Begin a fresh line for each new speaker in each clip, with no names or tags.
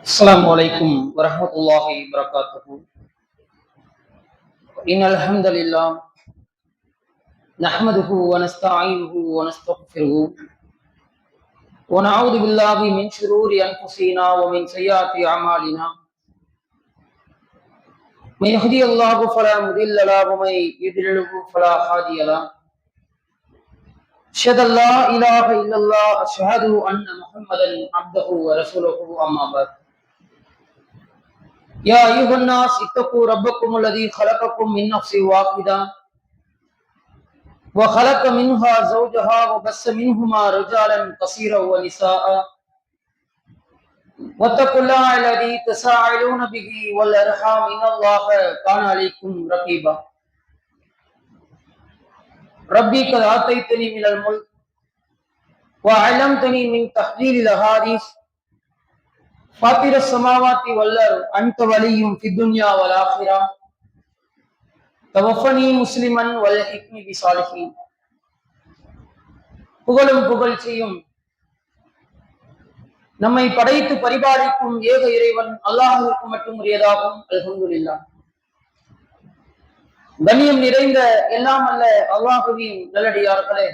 السلام عليكم ورحمة الله وبركاته. إن الحمد لله نحمده ونستعينه ونستغفره ونعوذ بالله من شرور أنفسنا ومن سيئات أعمالنا. من يهدي الله فلا مضل له ومن يضلل فلا هادي له. أشهد أن لا إله إلا الله أشهد أن محمدا عبده ورسوله أما بعد. يا أيها الناس اتقوا ربكم الذي خلقكم من نفس واحدة وخلق منها زوجها وبث منهما رجالا كثيرا ونساء واتقوا الله الذي تساءلون به والأرحام إن الله كان عليكم رقيبا. ربي قد آتيتني من الملك وعلمتني من تحليل الأحاديث فاطر السماوات والأرض أنت ولي في الدنيا والآخرة توفني مسلما والحقني بصالحين. புகழும் புகழ்ச்சியும் நம்மை படைத்து பரிபாலிக்கும் ஏக இறைவன் அல்லாஹ்விற்கு மட்டும் உரியதாகும். அல்ஹம்துலில்லாஹ். கண்ணியம் நிறைந்த எல்லாம் அல்ல அல்லாஹுவின் நல்லடியார்களே,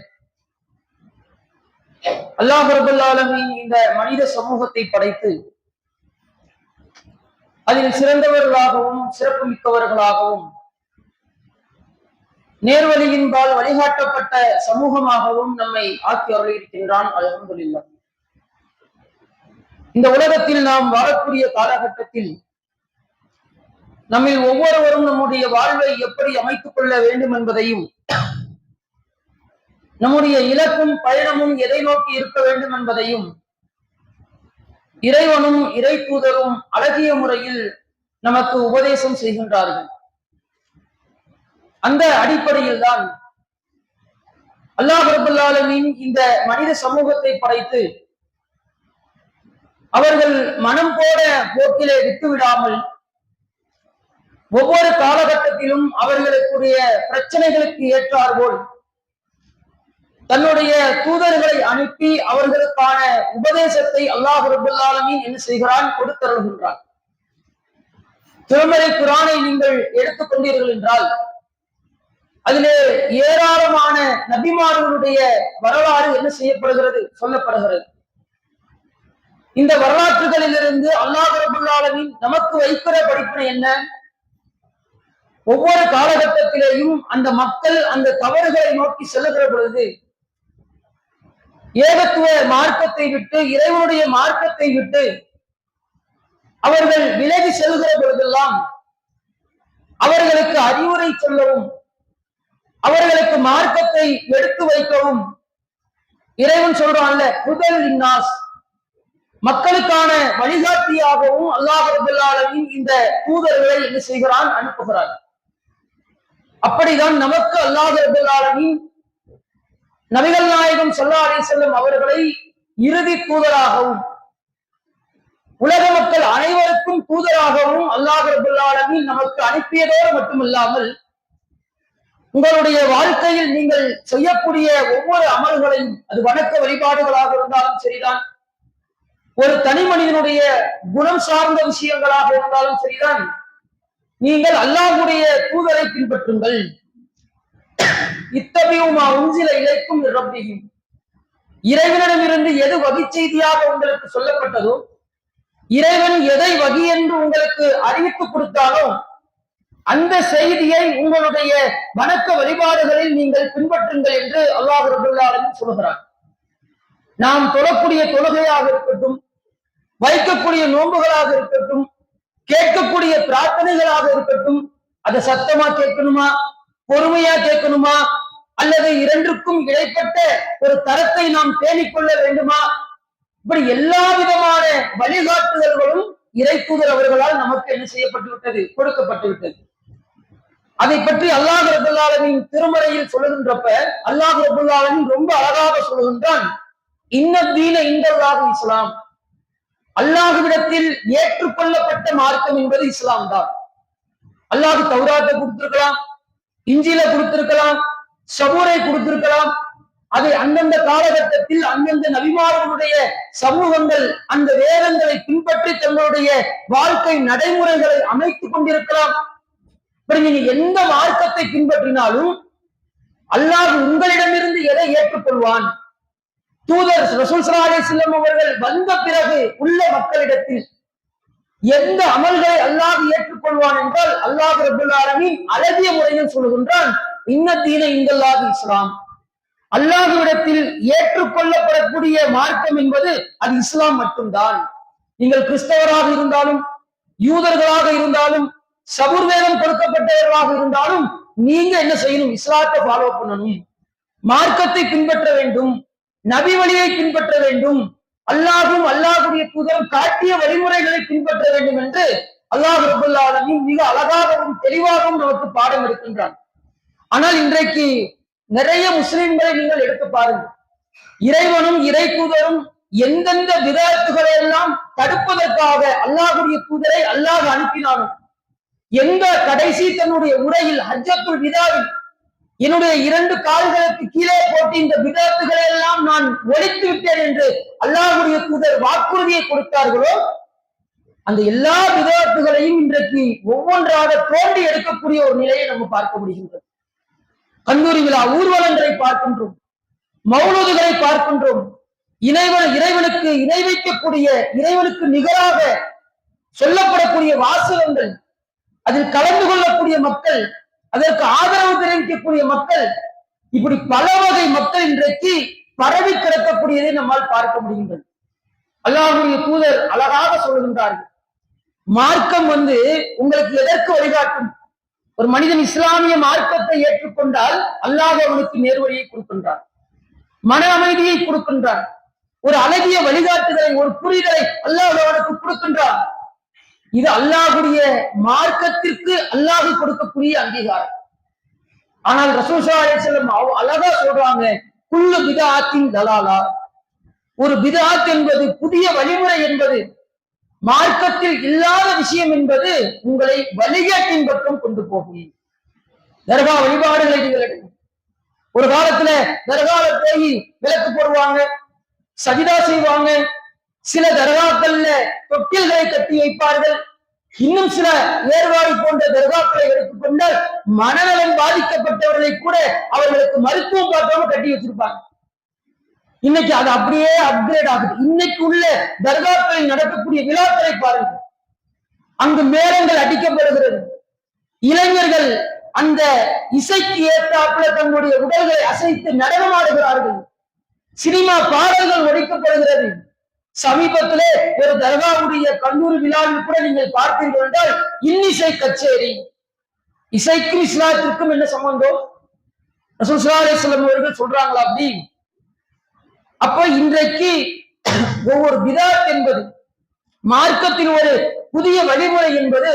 அல்லாஹ் ரப்பல் ஆலமீன் இந்த மனித சமூகத்தை படைத்து அதில் சிறந்தவர்களாகவும் சிறப்பு மிக்கவர்களாகவும் நேர்வழியின்பால் வழிகாட்டப்பட்ட சமூகமாகவும் நம்மை ஆக்கி அருளியிருக்கின்றான். அல்ஹம்துலில்லாஹ். இந்த உலகத்தில் நாம் வாழக்கூடிய காலகட்டத்தில் நம்மில் ஒவ்வொருவரும் நம்முடைய வாழ்வை எப்படி அமைத்துக் கொள்ள வேண்டும் என்பதையும், நம்முடைய இலக்கும் பயணமும் எதை நோக்கி இருக்க வேண்டும் என்பதையும் இறைவனும் இறை தூதரும் அழகிய முறையில் நமக்கு உபதேசம் செய்கின்றார்கள். அந்த அடிப்படையில் தான் அல்லாஹ் ரப்பல் ஆலமீன் இந்த மனித சமூகத்தை படைத்து அவர்கள் மனம் போட போக்கிலே விட்டுவிடாமல் ஒவ்வொரு காலகட்டத்திலும் அவர்களுக்குரிய பிரச்சனைகளுக்கு ஏற்றாற்போல் தன்னுடைய தூதர்களை அனுப்பி அவர்களுக்கான உபதேசத்தை அல்லாஹ் ரப்பல் ஆலமீன் என்ன செய்கிறான்? கொடுத்தருள்கின்றான். திருமறை குர்ஆனை நீங்கள் எடுத்துக் கொண்டீர்கள் என்றால் அதிலே ஏராளமான நபிமார்களுடைய வரலாறு என்ன செய்யப்படுகிறது? சொல்லப்படுகிறது. இந்த வரலாற்றுகளிலிருந்து அல்லாஹ் ரப்பல் ஆலமீன் நமக்கு வைக்கிற படிப்பினை என்ன? ஒவ்வொரு காலகட்டத்திலேயும் அந்த மக்கள் அந்த தவறுகளை நோக்கி செல்லுகிற பொழுது ஏகத்துவ மார்க்கத்தை விட்டு இறைவனுடைய மார்க்கத்தை விட்டு அவர்கள் விலகி செல்கிற பொழுதெல்லாம் அவர்களுக்கு அறிவுரை சொல்லவும் அவர்களுக்கு மார்க்கத்தை எடுத்து வைக்கவும் இறைவன் சொல்றான்ல, முதல் இன்னாஸ், மக்களுக்கான வழிகாட்டியாகவும் அல்லாஹ் ரப்பல் ஆலமீன் இந்த தூதர்களை என்ன செய்கிறான்? அனுப்புகிறான். அப்படிதான் நமக்கு அல்லாஹ் ரப்பல் ஆலமீன் நபிகள் நாயகம் ஸல்லல்லாஹு அலைஹி வஸல்லம் அவர்களை இறுதி தூதராகவும் உலக மக்கள் அனைவருக்கும் தூதராகவும் அல்லாஹ் ரப்பல் ஆலமீன் நமக்கு அனுப்பியதோடு மட்டுமில்லாமல் உங்களுடைய வாழ்க்கையில் நீங்கள் செய்யக்கூடிய ஒவ்வொரு அமல்களையும், அது வணக்க வழிபாடுகளாக இருந்தாலும் சரிதான், ஒரு தனி மனிதனுடைய குணம் சார்ந்த விஷயங்களாக இருந்தாலும் சரிதான், நீங்கள் அல்லாஹ்வுடைய தூதரை பின்பற்றுங்கள். இத்தபியுமா உன்சில இலைக்கும் ரப்பிஹிம், இறைவனிடமிருந்து எது வகை செய்தியாக உங்களுக்கு சொல்லப்பட்டதோ, இறைவன் எதை வகை என்று உங்களுக்கு அறிவித்து கொடுத்தாலோ அந்த செய்தியை உங்களுடைய வணக்க வழிபாடுகளில் நீங்கள் பின்பற்றுங்கள் என்று அல்லாஹ் ரப்பல் ஆலமீன் சொல்கிறார். நாம் தொழக்கூடிய தொழுகையாக இருக்கட்டும், வைக்கக்கூடிய நோன்புகளாக இருக்கட்டும், கேட்கக்கூடிய பிரார்த்தனைகளாக இருக்கட்டும், அதை சத்தமா கேட்கணுமா, பொறுமையா கேட்கணுமா, அல்லது இரண்டுக்கும் இடைப்பட்ட ஒரு தரத்தை நாம் பேணிக்கொள்ள வேண்டுமா, இப்படி எல்லா விதமான வழிகாட்டுதல்களும் இறை தூதர் அவர்களால் நமக்கு என்ன செய்யப்பட்டு விட்டது? கொடுக்கப்பட்டு விட்டது. அதை பற்றி அல்லாஹ் ரப்பல் ஆலமீன் திருமறையில் சொல்லுகின்றப்ப அல்லாஹ் ரப்பல் ஆலமீன் ரொம்ப அழகாக சொல்லுகின்றான், இன்னதீன இன்தல்லாஹ் இஸ்லாம், அல்லாஹ்விடத்தில் ஏற்றுக்கொள்ளப்பட்ட மார்க்கம் என்பது இஸ்லாம் தான். அல்லாஹ் தௌராத்தை கொடுத்திருக்கலாம், இஞ்சில கொடுத்திருக்கலாம், சபூரை கொடுத்திருக்கலாம், அதை அந்தந்த காலகட்டத்தில் அந்தந்த நபிமார்களுடைய சமூகங்கள் அந்த வேதங்களை பின்பற்றி தங்களுடைய வாழ்க்கை நடைமுறைகளை அமைத்துக் கொண்டிருக்கலாம். நீங்க எந்த மார்க்கத்தை பின்பற்றினாலும் அல்லாஹ் உங்களிடமிருந்து எதை ஏற்றுக்கொள்வான்? தூதர் ரசூல் ஸல்லல்லாஹு அலைஹி வஸல்லம் அவர்கள் வந்த பிறகு உள்ள மக்களிடத்தில் எந்த அமல்களை அல்லாஹ் ஏற்றுக்கொள்வான் என்றால் அல்லாஹ் ரப்பல் ஆலமீன் அழகிய முறையில் சொல்கின்றான், இன்ன தீன இந்தல்லாஹ் இஸ்லாம். அல்லாஹ்விடத்தில் ஏற்றுக்கொள்ளப்படக்கூடிய மார்க்கம் என்பது அது இஸ்லாம் மட்டும்தான். நீங்கள் கிறிஸ்தவராக இருந்தாலும் யூதர்களாக இருந்தாலும் சபூர் வேதம் கொடுக்கப்பட்டவர்களாக இருந்தாலும் நீங்க என்ன செய்யணும்? இஸ்லாத்தை ஃபாலோ பண்ணணும், மார்க்கத்தை பின்பற்ற வேண்டும், நபி வழியை பின்பற்ற வேண்டும், அல்லாஹும் அல்லாஹுடைய தூதரும் காட்டிய வழிமுறைகளை பின்பற்ற வேண்டும் என்று அல்லாஹ் ரப்பல் ஆலமீன் மிக அழகாகவும் தெளிவாகவும் நமக்கு பாடம் எடுக்கின்றான். ஆனால் இன்றைக்கு நிறைய முஸ்லிம்களை நீங்கள் எடுத்து பாருங்கள். இறைவனும் இறை தூதரும் எந்தெந்த விதாத்துகளை எல்லாம் தடுப்பதற்காக அல்லாஹுடைய தூதரை அல்லாஹ் அனுப்பினாலும் எந்த கடைசி தன்னுடைய உரையில் ஹஜ்ஜத்துல் விதாவில் என்னுடைய 2 கால்களுக்கு கீழே போட்டு இந்த விதாத்துகளை எல்லாம் நான் ஒழித்து விட்டேன் என்று அல்லாஹுடைய தூதர் வாக்குறுதியை கொடுத்தார்களோ அந்த எல்லா விதாத்துகளையும் இன்றைக்கு ஒவ்வொன்றாக தோண்டி எடுக்கக்கூடிய ஒரு நிலையை நம்ம பார்க்க முடிகின்றது. கந்தூரி விழா ஊர்வலங்களை பார்க்கின்றோம், மௌலூதுகளை பார்க்கின்றோம். இறைவனுக்கு இணை வைக்கக்கூடிய, இறைவனுக்கு நிகராக சொல்லப்படக்கூடிய வாசகங்கள், அதில் கலந்து கொள்ளக்கூடிய மக்கள், அதற்கு ஆதரவு தெரிவிக்கக்கூடிய மக்கள், இப்படி பல வகை மக்கள் இன்றைக்கு பரவி கிடக்கக்கூடியதை நம்மால் பார்க்க முடிகின்றது. அல்லாஹ்வுடைய தூதர் அழகாக சொல்கின்றார்கள், மார்க்கம் உங்களுக்கு எதற்கு வழிகாட்டும்? ஒரு மனிதன் இஸ்லாமிய மார்க்கத்தை ஏற்றுக்கொண்டால் அல்லாஹ் அவனுக்கு நேர்வழியை கொடுக்கின்றான், மன அமைதியை கொடுக்கின்றான், ஒரு அழகிய வழிகாட்டுதலை, ஒரு புரிதலை அல்லாஹ் அவனுக்கு கொடுக்கின்றான். இது அல்லாஹுடைய மார்க்கத்திற்கு அல்லாஹ் கொடுக்கக்கூடிய அங்கீகாரம். ஆனால் ரசூல் ஸல்லல்லாஹு அலைஹி வஸல்லம் அழகா சொல்றாங்க, குல்லு பித்ஆத்தின் தலாலா. ஒரு பித்ஆத் என்பது, புதிய வழிமுறை என்பது, மார்க்கத்தில் இல்லாத விஷயம் என்பது உங்களை வழிகாட்டின் பக்கம் கொண்டு போகும். தர்கா வழிபாடுகளை நீங்கள் எடுக்கும். ஒரு காலத்துல தர்கால போய் விளக்கு போடுவாங்க, சஜிதா செய்வாங்க. சில தர்காக்கள்ல தொட்டில்களை கட்டி வைப்பார்கள். இன்னும் சில ஏர்வாடி போன்ற தர்காக்களை எடுத்துக்கொண்டால் மனநலம் பாதிக்கப்பட்டவர்களை கூட அவர்களுக்கு மருத்துவம் பார்க்காம கட்டி வச்சிருப்பாங்க. இன்னைக்கு அது அப்படியே அப்கிரேட் ஆகுது. இன்னைக்கு உள்ள தர்காக்களில் நடக்கக்கூடிய விழாக்களை பாருங்கள், அங்கு மேளங்கள் அடிக்கப்படுகிறது, இளைஞர்கள் அந்த இசைக்கு ஏற்றாப்புல தங்களுடைய உடல்களை அசைத்து நடனமாடுகிறார்கள், சினிமா பாடல்கள் ஒழிக்கப்படுகிறது. சமீபத்திலே ஒரு தர்காவுடைய கல்லூரி விழாவில் கூட நீங்கள் பார்த்தீர்கள் என்றால் இன்னிசை கச்சேரி. இசைக்கும் இஸ்லாத்திற்கும் என்ன சம்பந்தம்? ரசூல் ஸல்லல்லாஹு அலைஹி வஸல்லம் அவர்கள் சொல்றாங்களா அப்படி? அப்ப இன்றைக்கு ஒவ்வொரு பித்ஆத் என்பது, மார்க்கத்தின் ஒரு புதிய வழிமுறை என்பது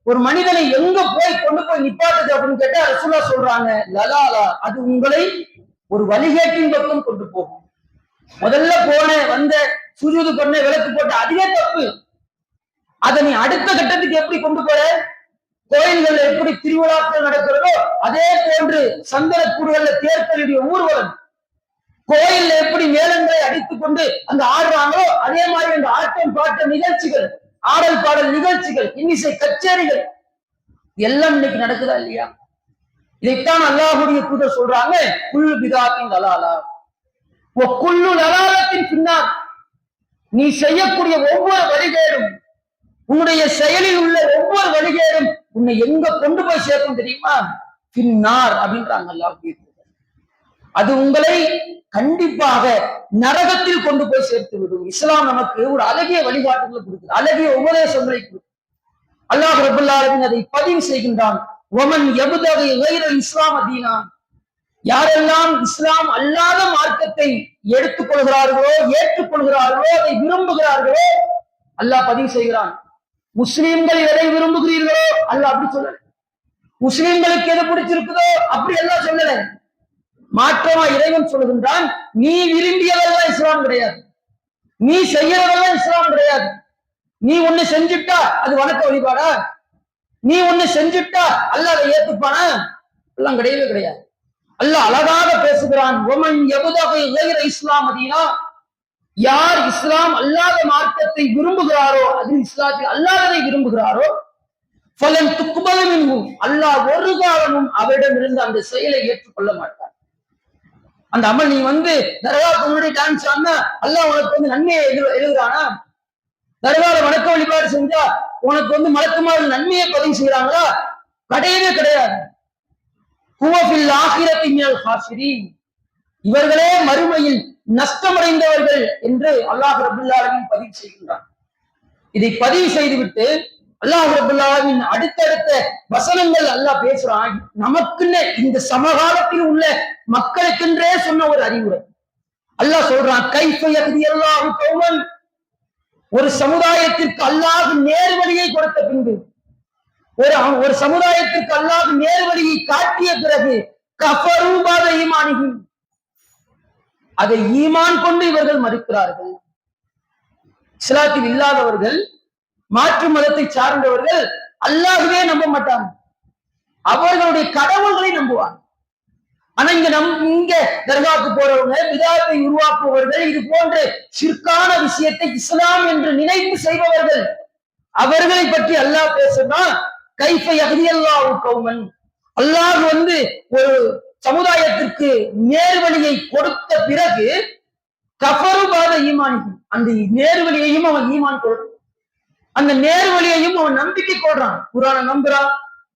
ஒரு மனிதனை எங்க கொண்டு போய் நிப்பாட்டுது அப்படின்னு கேட்டா ரசூலுல்லாஹ் சொல்றாங்க, லலாலா, அது உங்களை ஒரு வழிகேட்டின் பக்கம் கொண்டு போகும். முதல்ல வந்த சுஜூது பண்ண, விளக்கு போட்ட, அதுவே தப்பு. அதை நீ அடுத்த கட்டத்துக்கு எப்படி கொண்டு போற? கோயில்கள் எப்படி திருவிழாக்கள் நடக்கிறதோ அதே போன்று சந்தனக்கூடுகள்ல தேர்தலுடைய ஊர்வலம், கோயில்ல எப்படி மேளங்களை அடித்துக் கொண்டு அந்த ஆடுறாங்களோ அதே மாதிரி அந்த ஆட்டம் பாட்ட நிகழ்ச்சிகள், ஆடல் பாடல் நிகழ்ச்சிகள், இன்னிசை கச்சேரிகள் எல்லாம் இன்னைக்கு நடக்குதா இல்லையா? இதைத்தான் அல்லாஹ்வுடைய தூதர் சொல்றாங்க, குல்லு பித்ஆத்தின் தலாலா வ குல்லு லலாலத்தின் பின்னார். நீ செய்யக்கூடிய ஒவ்வொரு வழிகேடும், உன்னுடைய செயலில் உள்ள ஒவ்வொரு வழிகேடும் உன்னை எங்க கொண்டு போய் சேர்க்கும் தெரியுமா? பின்னார் அப்படின்றாங்க அல்லாஹ்வுடைய தூதர். அது உங்களை கண்டிப்பாக நரகத்தில் கொண்டு போய் சேர்த்து விடும். இஸ்லாம் நமக்கு ஒரு அழகிய வழிகாட்டுதலை கொடுக்குது, அழகிய உபதேசங்களை கொடுக்குது. அல்லாஹ் ரப்பல் ஆலமீன் அதை பதிவு செய்கின்றான், வமன் யப்தகி கைரல் இஸ்லாம தீனா. யாரெல்லாம் இஸ்லாம் அல்லாத மார்க்கத்தை எடுத்துக் கொள்கிறார்களோ, ஏற்றுக்கொள்கிறார்களோ, அதை விரும்புகிறார்களோ, அல்லாஹ் பதிவு செய்கிறான். முஸ்லிம்கள் எதை விரும்புகிறீர்களோ அல்லாஹ் அப்படி சொல்லல, முஸ்லிம்களுக்கு எது பிடிச்சிருக்குதோ அப்படி எல்லாம் சொல்லல. மாற்றமா இறைவன் சொல்கின்றான், நீ விரும்பியதெல்லாம் இஸ்லாம் கிடையாது, நீ செய்யறதெல்லாம் இஸ்லாம் கிடையாது. நீ ஒண்ணு செஞ்சுட்டா அது வணக்க வழிபாடா? நீ ஒண்ணு செஞ்சுட்டா அல்லாஹ் அதை ஏத்துப்பானா? எல்லாம் கிடையவே கிடையாது. அல்லாஹ் அழகாக பேசுகிறான். ஒமன் யபுதகி கைர இஸ்லாம் தீனா, யார் இஸ்லாம் அல்லாத மார்க்கத்தை விரும்புகிறாரோ, அது இஸ்லாத்தில் அல்லாததை விரும்புகிறாரோ, ஃபலன் துக்பல மின்ஹு, அல்லாஹ் ஒரு காலமும் அவரிடமிருந்து அந்த செயலை ஏற்றுக்கொள்ள மாட்டார். அந்த அமல் நீ தர்காவுக்கு முன்னாடி டான்ஸ் ஆனா அல்லாஹ் உனக்கு நன்மையை எழுதுறானா? தர்கால வணக்க வழிபாடு செஞ்சா உனக்கு மலக்குமார்கள் நன்மையை பதிவு செய்யறாங்களா? கிடையவே கிடையாது. இவர்களே மறுமையில் நஷ்டமடைந்தவர்கள் என்று அல்லாஹ் ரப்பல் ஆலமீன் பதிவு செய்கின்றான். இதை பதிவு செய்துவிட்டு அல்லாஹ் ரப்பல் ஆலமீன் அடுத்தடுத்த வசனங்கள் அல்லாஹ் பேசுறான். நமக்குன்னு இந்த சமகாலத்தில் உள்ள மக்களுக்கென்றே சொன்ன ஒரு அறிவுரை அல்லாஹ் சொல்றான். கைஃப யஹ்தியல்லாஹு கௌமன், ஒரு சமுதாயத்திற்கு அல்லாஹ் நேர்வழியை கொடுத்த பின்பு, ஒரு சமுதாயத்திற்கு அல்லாஹ் நேர்வழியை காட்டிய பிறகு கஃபரு பஅத ஈமானிஹிம், அதை ஈமான் கொண்டு இவர்கள் மறுக்கிறார்கள். இஸ்லாத்தில் இல்லாதவர்கள், மாற்று மதத்தை சார்ந்தவர்கள் அல்லாஹ்வே நம்ப மாட்டாங்க, அவர்களுடைய கடவுள்களை நம்புவாங்க. ஆனா இங்க தர்காவுக்கு போறவங்க, பிதாத்தை உருவாக்குபவர்கள், இது போன்ற ஷிர்கான விஷயத்தை இஸ்லாம் என்று நினைத்து செய்பவர்கள், அவர்களை பற்றி அல்லாஹ் பேசுனா கைஃப யஹ்தியல்லாஹு கௌமன், அல்லாஹ் ஒரு சமுதாயத்திற்கு நேர்வழியை கொடுத்த பிறகு கஃபரு பஅத ஈமானிஹிம், அந்த நேர்வழியையும் அவன் ஈமான் கொள்றான், அந்த நேர்வழியையும் அவன் நம்பிக்கை கொள்றான். குர்ஆன நம்புறான்,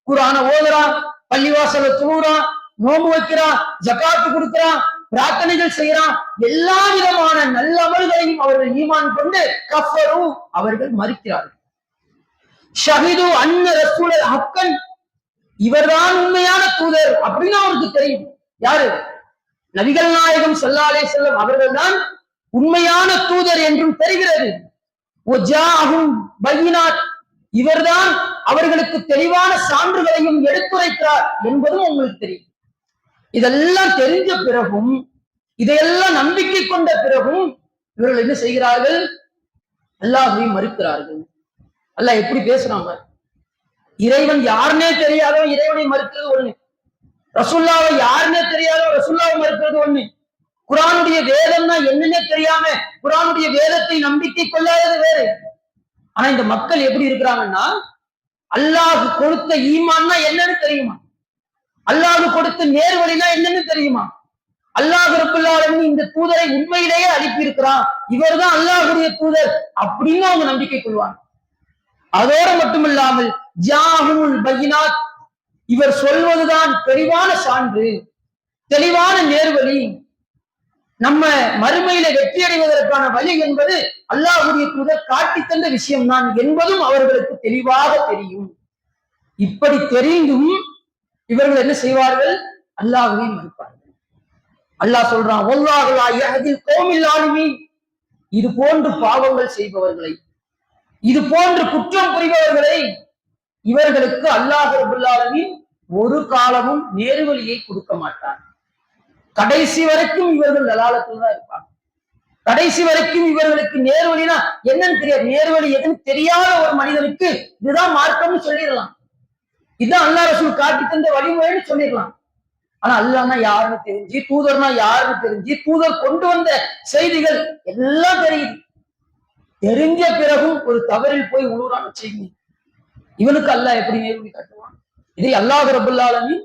குர்ஆன ஓதுறான், பள்ளிவாசல தொழுறான், நோம்பு வைக்கிறான், ஜகாத்து கொடுக்கிறான், பிரார்த்தனைகள் செய்யறான், எல்லா விதமான நல்ல அமல்களையும் அவர்கள் ஈமான் கொண்டு கஃபரு, அவர்கள் மறுக்கிறார்கள். ஷஹிது அன்ன ரசூலல் ஹக்கன், இவர்தான் உண்மையான தூதர் அப்படின்னு அவருக்கு தெரியும். யாரு? நபிகள் நாயகம் ஸல்லல்லாஹு அலைஹி வஸல்லம் அவர்கள் தான் உண்மையான தூதர் என்றும் தெரிகிறது. இவர்தான் அவர்களுக்கு தெளிவான சான்றுகளையும் எடுத்துரைக்கிறார் என்பதும் உங்களுக்கு தெரியும். இதெல்லாம் தெரிஞ்ச பிறகும், இதையெல்லாம் நம்பிக்கை கொண்ட பிறகும் இவர்கள் என்ன செய்கிறார்கள்? அல்லாஹ்வை மறுக்கிறார்கள். அல்லாஹ் எப்படி பேசுறாங்க? இறைவன் யாருன்னே தெரியாதோ இறைவனை மறுக்கிறது ஒண்ணு, ரசூலுல்லாவை யாருன்னே தெரியாதோ ரசூலுல்லாவை மறுக்கிறது ஒண்ணு, குர்ஆனுடைய வேதம்னா என்னன்னே தெரியாம குர்ஆனுடைய வேதத்தை நம்பிக்கை கொள்ளாதது வேறு. ஆனா இந்த மக்கள் எப்படி இருக்கிறாங்கன்னா, அல்லாஹ் கொடுத்த ஈமான்னா என்னன்னு தெரியுமா? அல்லாஹ் கொடுத்த நேர்வழினா என்னன்னு தெரியுமா? அல்லாஹ் ரப்பல் ஆலமீன் இந்த தூதரை உண்மையிலேயே அனுப்பி இருக்கிறான், இவர்தான் அல்லாஹ்வுடைய தூதர் அப்படின்னு அவங்க நம்பிக்கை கொள்வாங்க. அதோடு மட்டுமில்லாமல் ஜாஹுல் பையினாத், இவர் சொல்வதுதான் தெளிவான சான்று, தெளிவான நேர்வழி, நம்ம மறுமையில வெற்றி அடைவதற்கான வழி என்பது அல்லாஹ்வுடைய தூதர் காட்டி தந்த விஷயம் தான் என்பதும் அவர்களுக்கு தெளிவாக தெரியும். இப்படி தெரிந்தும் இவர்கள் என்ன செய்வார்கள்? அல்லாஹ்வை மறுப்பார்கள். அல்லாஹ் சொல்றான், வல்லாஹு லா யஹ்தில் கௌமில் ஸாலிமீன், இது போன்று பாவங்கள் செய்பவர்களை, இது போன்று குற்றம் புரிபவர்களை இவர்களுக்கு அல்லாஹ் ரப்பல் ஆலமீன் ஒரு காலமும் நேர்வழியை கொடுக்க மாட்டார். கடைசி வரைக்கும் இவர்கள் தலாலத்தில் தான் இருப்பாங்க. கடைசி வரைக்கும் இவர்களுக்கு நேர்வழினா என்னன்னு தெரியாது. நேர்வழி எதுன்னு தெரியாத ஒரு மனிதனுக்கு இதுதான் மார்க்கம்னு சொல்லிடலாம், இதுதான் அல்லாஹ் ரசூல் காட்டி தந்த வழிமுறைன்னு சொல்லிடலாம். ஆனா அல்லாஹ்னா யாருன்னு தெரிஞ்சு, தூதர்னா யாருன்னு தெரிஞ்சு, தூதர் கொண்டு வந்த செய்திகள் எல்லாம் தெரியுது. தெரிஞ்ச பிறகும் ஒரு தவறில் போய் உழுறான்னு செய்யுங்க, இவனுக்கு அல்லாஹ் எப்படி நேர்வழி காட்டுவான்? இதை அல்லாஹ் ரப்பல் ஆலமீன்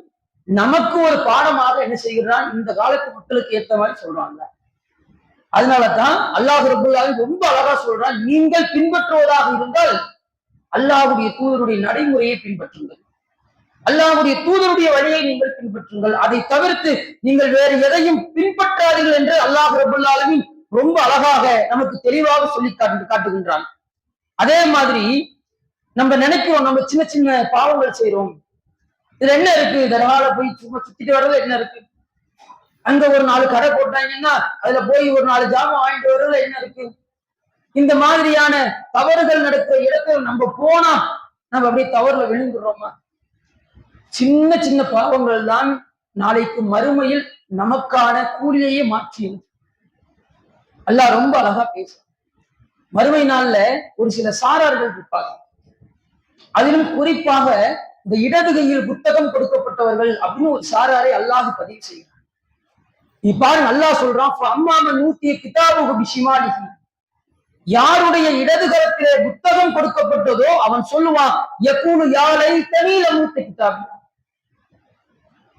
நமக்கு ஒரு பாடமாக என்ன செய்கிறான்? இந்த காலத்து மக்களுக்கு ஏற்ற மாதிரி சொல்றாங்க. அதனாலதான் அல்லாஹ் ரப்பல் ஆலமீன் ரொம்ப அழகா சொல்றான், நீங்கள் பின்பற்றுவதாக இருந்தால் அல்லாஹ்வுடைய தூதருடைய நடைமுறையை பின்பற்றுங்கள், அல்லாஹ்வுடைய தூதருடைய வழியை நீங்கள் பின்பற்றுங்கள், அதை தவிர்த்து நீங்கள் வேறு எதையும் பின்பற்றாதீர்கள் என்று அல்லாஹ் ரப்பல் ஆலமீன் ரொம்ப அழகாக நமக்கு தெளிவாக சொல்லி காட்டுகின்றான். அதே மாதிரி நம்ம நினைக்கிறோம், நம்ம சின்ன சின்ன பாவங்கள் செய்யறோம், இதுல என்ன இருக்கு? தர்கால போய் சும்மா சுத்திட்டு வர்றதுல என்ன இருக்கு? அங்க ஒரு 4 கடை போட்டாங்கன்னா அதுல போய் ஒரு 4 ஜாமான் வாங்கிட்டு வர்றதுல என்ன இருக்கு? இந்த மாதிரியான தவறுகள் நடக்கிற இடத்துல நம்ம போனா நம்ம அப்படியே தவறுல விழுந்துடுறோமா? சின்ன சின்ன பாவங்கள் தான் நாளைக்கு மறுமையில் நமக்கான கூலியையே மாற்றியது. அல்லாஹ் ரொம்ப அழகா பேசும். மறுமை நாள்ல ஒரு சில சாரார்கள் இருப்பாங்க, அதிலும் குறிப்பாக இந்த இடது கையில் புத்தகம் கொடுக்கப்பட்டவர்கள் அப்படின்னு ஒரு சாராரை அல்லாஹ் பதிவு செய்கிறார். இப்பாரு அல்லாஹ் சொல்றான், அம்மாமன் நூத்திய கிதாபு பிஷிமாலிஹி, யாருடைய இடது கரத்திலே புத்தகம் கொடுக்கப்பட்டதோ அவன் சொல்லுவான், யகூலு யா லைத்தனி லமூத்த கிதாபி,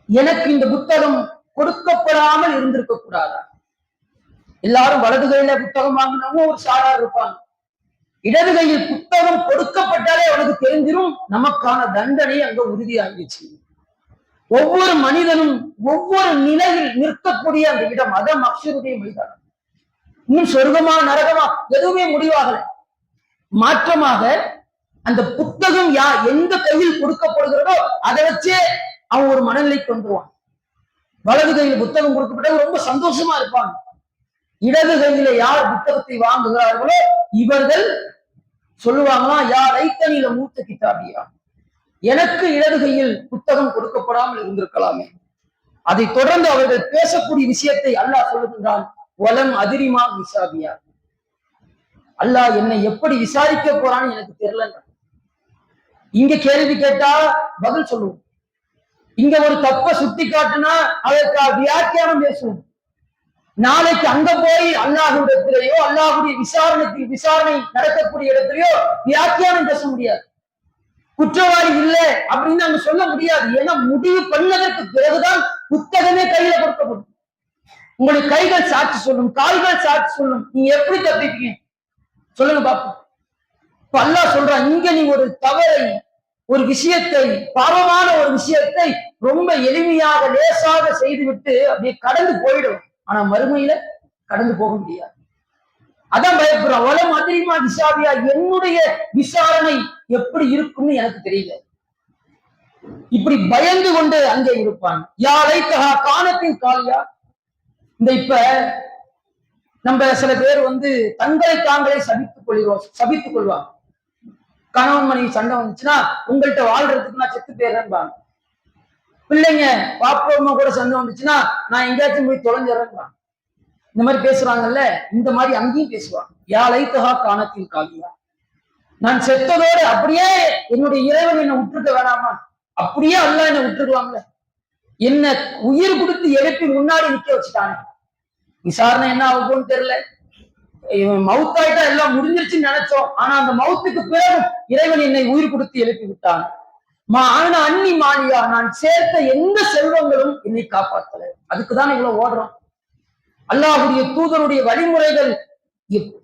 எனக்கு இந்த புத்தகம் கொடுக்கப்படாமல் இருந்திருக்க கூடாதா. எல்லாரும் வலது கையில புத்தகம் வாங்கினவங்க ஒரு சாரார் இருப்பாங்க. இடது கையில் புத்தகம் கொடுக்கப்பட்டாலே அவனுக்கு தெரிஞ்சிடும் நமக்கான தண்டனை அங்க உறுதியாகிடுச்சு. ஒவ்வொரு மனிதனும் ஒவ்வொரு நிலையில் நிற்கக்கூடிய அந்த இடம், அதான் மக்ஷருடைய மைதானம். இன்னும் சொர்க்கமா நரகமா எதுவுமே முடிவாகல. மாற்றமாக அந்த புத்தகம் எந்த கையில் கொடுக்கப்படுகிறதோ அதை வச்சே அவன் ஒரு மனநிலைக்கு வந்துருவான். வலது கையில் புத்தகம் கொடுக்கப்பட்டது ரொம்ப சந்தோஷமா இருப்பாங்க. இடது கையில யார் புத்தகத்தை வாங்குகிறார்களோ இவர்கள் சொல்லுவாங்களாம், யார் ஐத்தனில மூத்த கிதாபியா, எனக்கு இடது கையில் புத்தகம் கொடுக்கப்படாமல் இருந்திருக்கலாமே. அதை தொடர்ந்து அவர்கள் பேசக்கூடிய விஷயத்தை அல்லாஹ் சொல்லுகின்றான், வலம் அதிரிமா விசாபியா, அல்லாஹ் என்னை எப்படி விசாரிக்க போறான்னு எனக்கு தெரியல. இங்க கேள்வி கேட்டா பதில் சொல்லுவோம், இங்க ஒரு தப்ப சுட்டி காட்டுனா அதற்கு வியாக்கியானம் பேசுவோம். நாளைக்கு அங்க போய் அல்லாஹ்விடத்திலேயோ அல்லாஹ்வுடைய விசாரணை நடக்கக்கூடிய இடத்திலேயோ வியாக்கியானம் பேச முடியாது. குற்றவாளி இல்லை அப்படின்னு நாங்க சொல்ல முடியாது. ஏன்னா முடிவு பண்ணதற்கு பிறகுதான் புத்தகமே கையில கொடுக்கப்படும். உங்களுடைய கைகள் சாட்சி சொல்லும், கால்கள் சாட்சி சொல்லும். நீங்க எப்படி தப்பிப்பீங்க சொல்லுங்க பாப்போம். இப்ப அல்லாஹ் சொல்றான், இங்க நீ ஒரு தவறை, ஒரு விஷயத்தை, பாவமான ஒரு விஷயத்தை ரொம்ப எளிமையாக லேசாக செய்துவிட்டு அப்படியே கடந்து போயிடும். ஆனா மறுமையில கடந்து போக முடியாது. அதான் பயப்படுறான், வலம் அதிரிமா விசாபியா, என்னுடைய விசாரணை எப்படி இருக்கும்னு எனக்கு தெரியல. இப்படி பயந்து கொண்டு அங்கே இருப்பான். யாரைத்தகா காணத்தின் காலியா. இந்த இப்ப நம்ம சில பேர் தங்களை தாங்களே சபித்துக் கொள்வாங்க. கணவன் மனைவி சண்டை வந்துச்சுன்னா, உங்கள்கிட்ட வாழ்றதுக்கு நான் செத்து போயிடுறேன்பாங்க. பிள்ளைங்க பாப்பா கூட சண்டை வந்துச்சுன்னா, நான் எங்கேயாச்சும் போய் தொலைஞ்சிடறேன்பாங்க. இந்த மாதிரி பேசுறாங்கல்ல, இந்த மாதிரி அங்கேயும் பேசுவாங்க. யா லைத்தகா காணத்தில் காலியா, நான் செத்ததோடு அப்படியே என்னுடைய இறைவன் என்னை விட்டுருக்க வேணாமா, அப்படியே அல்லாஹ் என்னை விட்டுருக்கலாம்ல, என்ன உயிர் கொடுத்து எழுப்பி முன்னாடி நிக்க வச்சுட்டாங்க. விசாரணை என்ன ஆகும்னு தெரியல. மவுத்தாயிட்டா எல்லாம் முடிஞ்சிருச்சுன்னு நினைச்சோம். ஆனா அந்த மவுத்துக்கு பிறகு இறைவன் என்னை உயிர் கொடுத்து எழுப்பி விட்டான். ஆனா அன்னி மாலியா, நான் சேர்த்த எந்த செல்வங்களும் என்னை காப்பாற்றல. அதுக்குதான் இவ்வளவு ஓடுறோம். அல்லாஹ்வுடைய தூதருடைய வழிமுறைகள்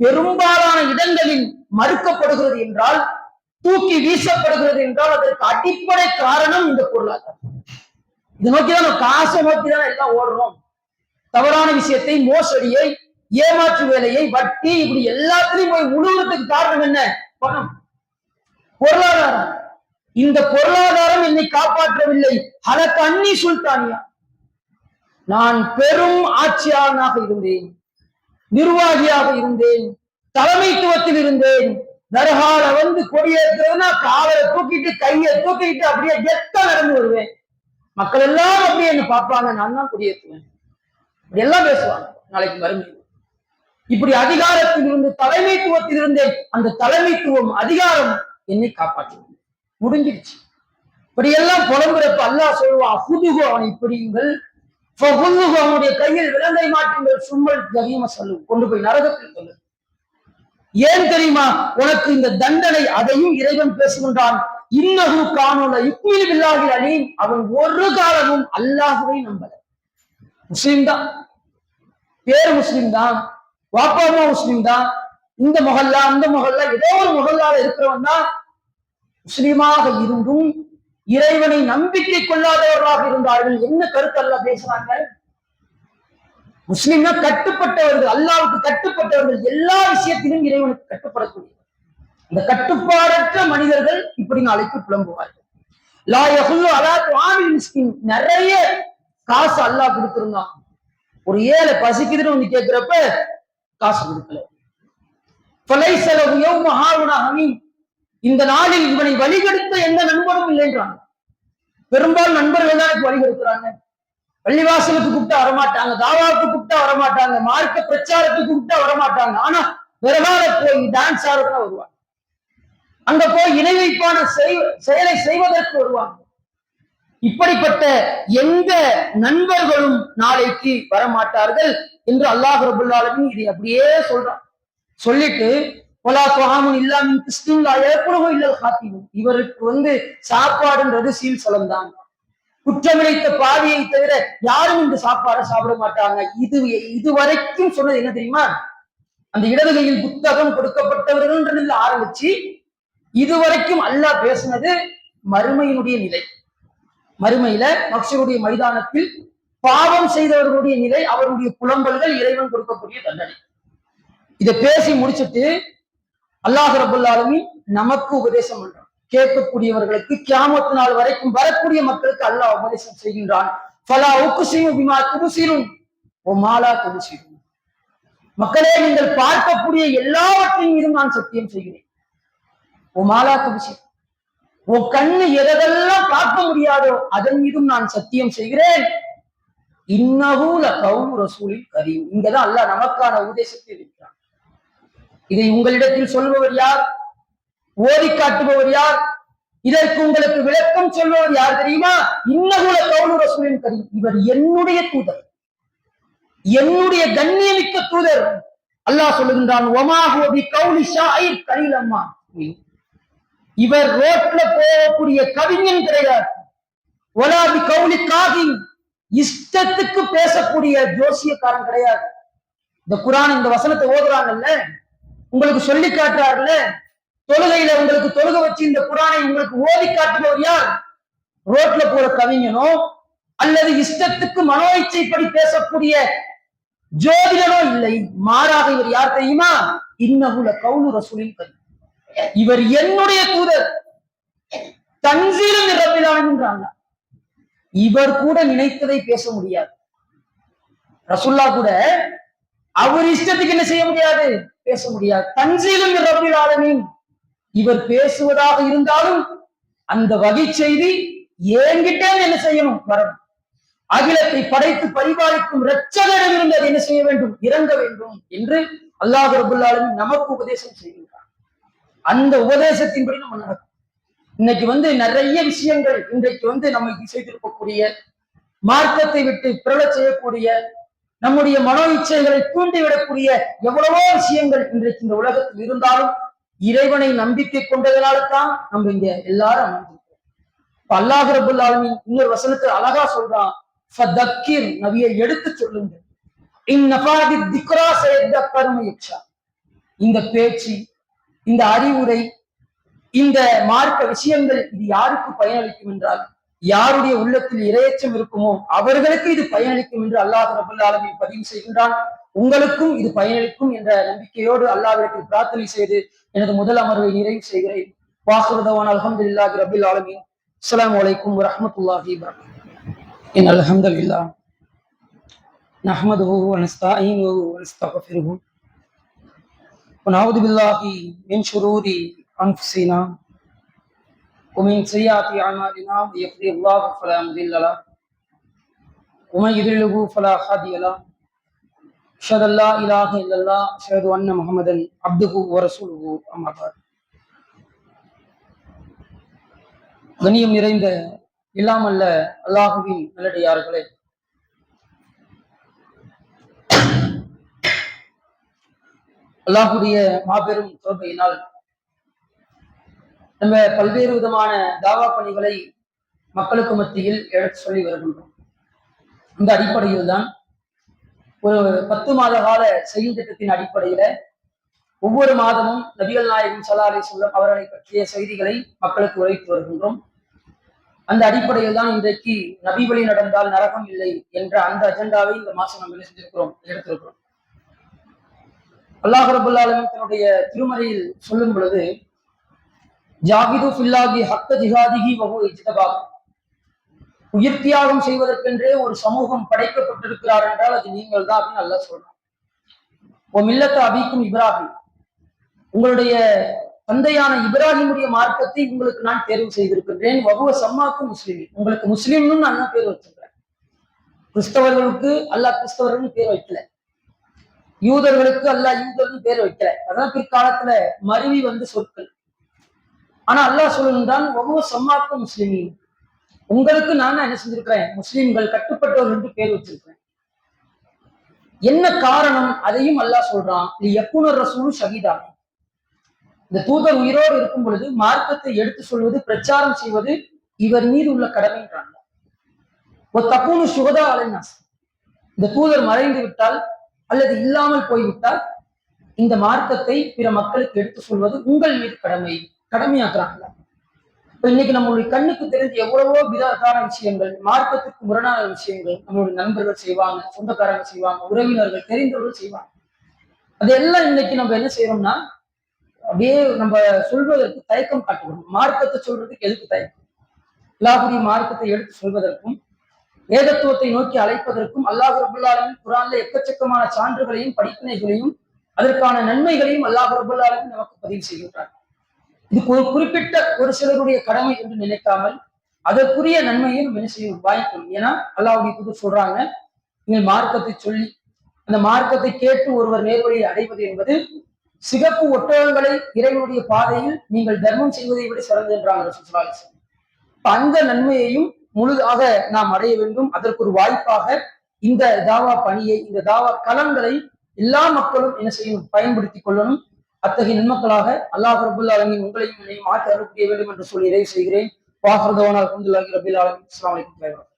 பெரும்பாலான இடங்களில் மறுக்கப்படுகிறது என்றால், தூக்கி வீசப்படுகிறது என்றால், அதற்கு அடிப்படை காரணம் இந்த பொருளாதாரம். இதை நோக்கிதான் காசை நோக்கிதான் எல்லாம் ஓடுறோம். தவறான விஷயத்தை, மோசடியை, ஏமாற்று வேலையை, வட்டி, இப்படி எல்லாத்திலையும் போய் உழுவுறதுக்கு காரணம் என்ன? பணம், பொருளாதாரம். இந்த பொருளாதாரம் என்னை காப்பாற்றவில்லை. அதற்கு அன்னி சுல்தானியா, நான் பெரும் ஆட்சியாளனாக இருந்தேன், நிர்வாகியாக இருந்தேன், தலைமைத்துவத்தில் இருந்தேன். தர்கால கொடியேற்றுறதுன்னா காலை தூக்கிட்டு கையை தூக்கிட்டு அப்படியே கெத்தா நடந்து வருவேன். மக்கள் எல்லாம் அப்படியே என்ன பார்ப்பாங்க, நான் தான் கொடியேற்றுவேன், எல்லாம் பேசுவாங்க. நாளைக்கு மறுமை இப்படி அதிகாரத்தில் இருந்து, தலைமைத்துவத்தில் இருந்தேன். அந்த தலைமைத்துவம், அதிகாரம் என்னை காப்பாற்றுவது முடிஞ்சிருச்சு. இப்படி எல்லாம் புலம்புறப்ப அல்லாஹ் சொல்லுவான், ஹுதுகு, அவனை பிடியுங்கள், அவனுடைய கையில் விலங்கை மாற்றுங்கள், சும்மல் ஜஹீம சொல்லு, கொண்டு போய் நரகத்தில் சொல்லு. ஏன் தெரியுமா உனக்கு இந்த தண்டனை? அதையும் இறைவன் பேசுகின்றான், இன்னஹு கானூல யுக்மினு பில்லாஹில் அலீம், அவன் ஒரு காலமும் அல்லாஹ்வை நம்பல. முஸ்லிம் தான், பேர் முஸ்லிம் தான், வாப்பா அம்மா முஸ்லிம் தான், இந்த மொஹல்லா அந்த மொஹல்லா ஏதோ ஒரு மொஹல்லால இருக்கிறவன் தான். முஸ்லிமாக இருந்தும் இறைவனை நம்பிக்கை கொள்ளாதவர்களாக இருந்தார்கள். என்ன கருத்து அல்லாஹ் பேசுறாங்க? முஸ்லிம்னா கட்டுப்பட்டவர்கள், அல்லாஹ்வுக்கு கட்டுப்பட்டவர்கள், எல்லா விஷயத்திலும் இறைவனுக்கு கட்டுப்படக்கூடிய இந்த கட்டுப்பாடற்ற மனிதர்கள் இப்படி நாளைக்கு புலம்புவார்கள். லா யஹுல்லு அலா துஆமில் மிஸ்கின், நிறைய காசு அல்லாஹ் கொடுத்திருந்தான், ஒரு ஏழை பசிக்குதுன்னு கேட்கிறப்ப காசு கொடுக்கல. ஃபலைஸ லஹு யௌம ஹாவுனா ஹமீம், இந்த நாளில் இவனை வழிகெடுத்த எந்த நண்பனும் இல்லைன்றாங்க. பெரும்பாலும் நண்பர்கள் தான் வழி கொடுக்குறாங்க. பள்ளிவாசலுக்கு கூப்பிட்டா வரமாட்டாங்க, தாவாவுக்கு கூப்பிட்டா வரமாட்டாங்க, மார்க்க பிரச்சாரத்துக்கு கூப்பிட்டா வரமாட்டாங்க. ஆனா விரகால போய் டான்ஸ் ஆடுறதுதான் வருவாங்க. அங்க போய் இணை வைப்பான செயலை செய்வதற்கு வருவாங்க. இப்படிப்பட்ட எந்த நண்பர்களும் நாளைக்கு வரமாட்டார்கள் என்று அல்லாஹ் ரபுல் ஆலமீன் இதை அப்படியே சொல்றான். சொல்லிட்டு இவருக்கு சாப்பாடுன்றது சீல் சலம்தான், குற்றமிழைத்த பாவியை தவிர யாரும் இந்த சாப்பாடை சாப்பிட மாட்டாங்க. இதுவரைக்கும் சொன்னது என்ன தெரியுமா? அந்த இடது கையில் புத்தகம் கொடுக்கப்பட்டவர்கள் ஆரம்பிச்சு இதுவரைக்கும் அல்லாஹ் பேசினது மறுமையினுடைய நிலை. மறுமையில மக்சருடைய மைதானத்தில் பாவம் செய்தவர்களுடைய நிலை, அவருடைய புலம்பல்கள், இறைவன் கொடுக்கக்கூடிய தண்டனை. இதை பேசி முடிச்சுட்டு அல்லாஹ் ரபுல் ஆலமீன் நமக்கு உபதேசம் பண்றான். கேட்கக்கூடியவர்களுக்கு கியாமத் நாள் வரைக்கும் வரக்கூடிய மக்களுக்கு அல்லாஹ் உபதேசம் செய்கின்றான். மக்களே, நீங்கள் பார்க்கக்கூடிய எல்லாவற்றையும் மீதும் நான் சத்தியம் செய்கிறேன். உன் கண்ணு எதெல்லாம் பார்க்க முடியாதோ அதன் மீதும் நான் சத்தியம் செய்கிறேன். இன்னஹூல கவுலு ரசூலின் கரீம். இங்கதான் அல்லாஹ் நமக்கான உபதேசத்தை இருக்கிறான். இதை உங்களிடத்தில் சொல்பவர் யார்? ஓதி காட்டுபவர் யார்? இதற்கு உங்களுக்கு விளக்கம் சொல்பவர் யார் தெரியுமா? இன்னஹூல கவுலு ரசூலின் கரீம். இவர் என்னுடைய தூதர், என்னுடைய கண்ணியமிக்க தூதர். அல்லாஹ் சொல்லுகின்றான், வமா ஹுவ பிகௌலி ஷாயிர் கலீலம்மா. இவர் ரோட்ல போகக்கூடிய கவிஞன் கிடையாது. வலா பிகௌலி காஹின், இஷ்டத்துக்கு பேசக்கூடிய ஜோசியக்காரன் கிடையாது. இந்த குர்ஆன் இந்த வசனத்தை ஓதுறாங்கல்ல, உங்களுக்கு சொல்லி காட்டுறாருல்ல, தொழுகையில உங்களுக்கு தொழுக வச்சு இந்த குர்ஆனை உங்களுக்கு ஓதி காட்டுபவர் யார்? ரோட்ல போற கவிஞனோ அல்லது இஷ்டத்துக்கு மனோ இச்சைப்படி பேசக்கூடிய ஜோதிடனோ இல்லை. மாறாக இவர் யார் தெரியுமா? இன்னஹுல கவுலு ரசூலின் கரீம். இவர் என்னுடைய தூதர், தன்சீலும் மின் ரப்பில் ஆலமீன். இவர் கூட நினைத்ததை பேச முடியாது. ரசூல்லா கூட அவர் இஷ்டத்துக்கு என்ன செய்ய முடியாது? பேச முடியாது. தன்சீலும் மின் ரப்பில் ஆலமீன். இவர் பேசுவதாக இருந்தாலும் அந்த வகை செய்தி ஏங்கிட்டே என்ன செய்யணும்? வரணும். அகிலத்தை படைத்து பரிபாலிக்கும் இரட்சகரிடமிருந்து அதை என்ன செய்ய வேண்டும்? இறங்க வேண்டும் என்று அல்லாஹ் ரப்பல் ஆலமீன் நமக்கு உபதேசம் செய்கின்றார். அந்த உபதேசத்தின்படி நம்ம நடக்கும். இன்னைக்கு நிறைய விஷயங்கள் இன்றைக்கு நம்ம செய்திருக்கக்கூடிய, மார்க்கத்தை விட்டு பிறழச் செய்யக்கூடிய, நம்முடைய மனோ இச்சைகளை தூண்டிவிடக்கூடிய எவ்வளவோ விஷயங்கள் இன்றைக்கு இந்த உலகத்தில் இருந்தாலும் இறைவனை நம்பிக்கை கொண்டதனால தான் நம்ம இங்க எல்லாரும் அமர்ந்திருக்கோம். அல்லாஹ் ரப்பல் ஆலமீன் இன்னொரு வசனத்தை அழகா சொல்றான், ஃபதக்கிர், நபியை எடுத்து சொல்லுங்கள். இந்நஃபாதி திக்ரா சயதக்கரு மன் யக்ஷா. இந்த பேச்சு, இந்த அறிவுரை, இந்த மார்க்க விஷயங்கள் இது யாருக்கு பயனளிக்கும் என்றால், யாருடைய உள்ளத்தில் இரையச்சம் இருக்குமோ அவர்களுக்கு இது பயனளிக்கும் என்று அல்லாஹ் ரப்பல் ஆலமீன் பதிவு செய்கின்றான். உங்களுக்கும் இது பயனளிக்கும் என்ற நம்பிக்கையோடு அல்லாஹ்விடத்தில் பிரார்த்தனை செய்து எனது முதல் அமர்வை நிறைவு செய்கிறேன். வாஹிரு தஅவானா அல்ஹம்துலில்லாஹி ரப்பில் ஆலமீன். அஸ்ஸலாமு அலைக்கும் வரஹ்மத்துல்லாஹி வபரகாத்துஹு. இன்னல் ஹம்தலில்லாஹ் நஹ்மதுஹு வ நஸ்தஈனுஹு வ நஸ்தக்ஃபிருஹு வ நஊது பில்லாஹி மின் ஷுரூரி அன்ஃபுஸினா வ மின் ஸய்யிஆத்தி அமாலினா. யஹ்தில்லாஹு ஃபலா முதில்ல லஹு வ மன் யுத்லில்ஹு ஃபலா ஹாதிய லஹு. அஷ்ஹது அல்லா இலாஹ இல்லல்லாஹ் அஷ்ஹது அன்ன முஹம்மதன் அப்துஹு வ ரசூலுஹு. அம்மா பஅத். கண்ணியம் நிறைந்த இல்லாமல்ல அல்லாஹுவின் நல்லடியார்களே, அல்லாஹுடைய மாபெரும் கிருபையினால் நம்ம பல்வேறு விதமான தாவா பணிகளை மக்களுக்கு மத்தியில் எடுத்து சொல்லி வருகின்றோம். இந்த அடிப்படையில் தான் ஒரு 10 மாத கால செயல் திட்டத்தின் அடிப்படையில ஒவ்வொரு மாதமும் நபிகள் நாயகம் ஸல்லல்லாஹு அலைஹி வஸல்லம் அவர்களை பற்றிய செய்திகளை மக்களுக்கு உரைத்து வருகின்றோம். அந்த அடிப்படையில் தான் இன்றைக்கு நபி வழி நடந்தால் நரகம் இல்லை என்ற அந்த அஜெண்டாவை இந்த மாசம் நம்ம என்ன செஞ்சிருக்கிறோம்? எடுத்திருக்கிறோம். அல்லாஹ் ரப்பல் ஆலமீன் தன்னுடைய திருமறையில் சொல்லும் பொழுது, ஜாஹிது ஃபில்லாஹி ஹக்க ஜிஹாதிஹி வ ஹுவ இஜ்தபாஹு. உயிர் தியாகம் செய்வதற்கென்றே ஒரு சமூகம் படைக்கப்பட்டிருக்கிறார் என்றால் அது நீங்கள் தான் அப்படின்னு அல்லாஹ் சொல்றான். ஓ மில்லத்த அபீக்கும் இப்ராஹிம், உங்களுடைய தந்தையான இப்ராஹிமுடைய மார்க்கத்தை உங்களுக்கு நான் தேர்வு செய்திருக்கின்றேன். வகுவ சம்மாக்கும் முஸ்லிம், உங்களுக்கு முஸ்லிம்னு நான் பேர் வச்சிருக்கிறேன். கிறிஸ்தவர்களுக்கு அல்லாஹ் கிறிஸ்தவர்கள் பேர் வைக்கல, யூதர்களுக்கு அல்லாஹ் யூதர்னு பேர் வைக்கல. அதான் பிற்காலத்துல மருவி சொற்கள். ஆனா அல்லாஹ் சொல்லுகின்றான் ஒவ்வொரு சம்மாக்கும் முஸ்லிமின், உங்களுக்கு நான் என்ன செஞ்சிருக்கிறேன், முஸ்லிம்கள் கட்டுப்பட்டவர்கள் என்று பேர் வச்சிருக்கிறேன். என்ன காரணம் அதையும் அல்லாஹ் சொல்றான், யக்குனர் ரசூல் ஷஹீதா, இந்த தூதர் உயிரோடு இருக்கும் பொழுது மார்க்கத்தை எடுத்து சொல்வது பிரச்சாரம் செய்வது இவர் மீது உள்ள கடமைன்றாங்க. ஒரு தப்புனு சுகதா அலைநாஸ், இந்த தூதர் மறைந்து விட்டால் அல்லது இல்லாமல் போய்விட்டால் இந்த மார்க்கத்தை பிற மக்களுக்கு எடுத்து சொல்வது உங்கள் மீது கடமையாக்குறாங்க. இப்ப இன்னைக்கு நம்மளுடைய கண்ணுக்கு தெரிஞ்ச எவ்வளவோ விதத்தான விஷயங்கள், மார்க்கத்துக்கு முரணான விஷயங்கள் நம்மளுடைய நண்பர்கள் செய்வாங்க, சொந்தக்காரங்க செய்வாங்க, உறவினர்கள் தெரிந்தவர்கள் செய்வாங்க. அதெல்லாம் இன்னைக்கு நம்ம என்ன செய்யறோம்னா அப்படியே நம்ம சொல்வதற்கு தயக்கம் காட்டுவோம். மார்க்கத்தை சொல்றதுக்கு எதுக்கு தயக்கம்? அல்லாஹ்வுடைய மார்க்கத்தை எடுத்து சொல்வதற்கும் ஏகத்துவத்தை நோக்கி அழைப்பதற்கும் அல்லாஹ் ரப்பல் ஆலமீன் குர்ஆன்ல எக்கச்சக்கமான சான்றுகளையும் படிப்பினைகளையும் அதற்கான நன்மைகளையும் அல்லாஹ் ரப்பல் ஆலமீன் நமக்கு பதிவு செய்கின்றார். இது ஒரு குறிப்பிட்ட ஒரு சிலருடைய கடமை என்று நினைக்காமல் அதற்குரிய நன்மையை நம்ம என்ன செய்யணும், வாய்க்கணும். ஏன்னா அல்லாஹ்வுடைய தூதர் சொல்றாங்க, நீங்கள் மார்க்கத்தை சொல்லி அந்த மார்க்கத்தை கேட்டு ஒருவர் நேர்வழியை அடைவது என்பது சிகப்பு ஒட்டகங்களை இறைவனுடைய பாதையில் நீங்கள் தர்மம் செய்வதை விட சிறந்து என்றாங்க ரசூலுல்லாஹி ஸல்லல்லாஹு அலைஹி வஸல்லம். அந்த நன்மையையும் முழுதாக நாம் அடைய வேண்டும். அதற்கு ஒரு வாய்ப்பாக இந்த தாவா பணியை, இந்த தாவா களங்களை எல்லா மக்களும் என்ன செய்யணும், பயன்படுத்திக் கொள்ளணும். அத்தகைய நன்மக்களாக அல்லாஹ் ரப்பல் ஆலமீன் உங்களையும் என்னையும் மாற்றி அருள் புரிய வேண்டும் என்று சொல்லி நிறைவு செய்கிறேன். வாஹிரு தஅவானா அல்ஹம்துலில்லாஹி ரப்பில் ஆலமீன். அஸ்ஸலாமு அலைக்கும்.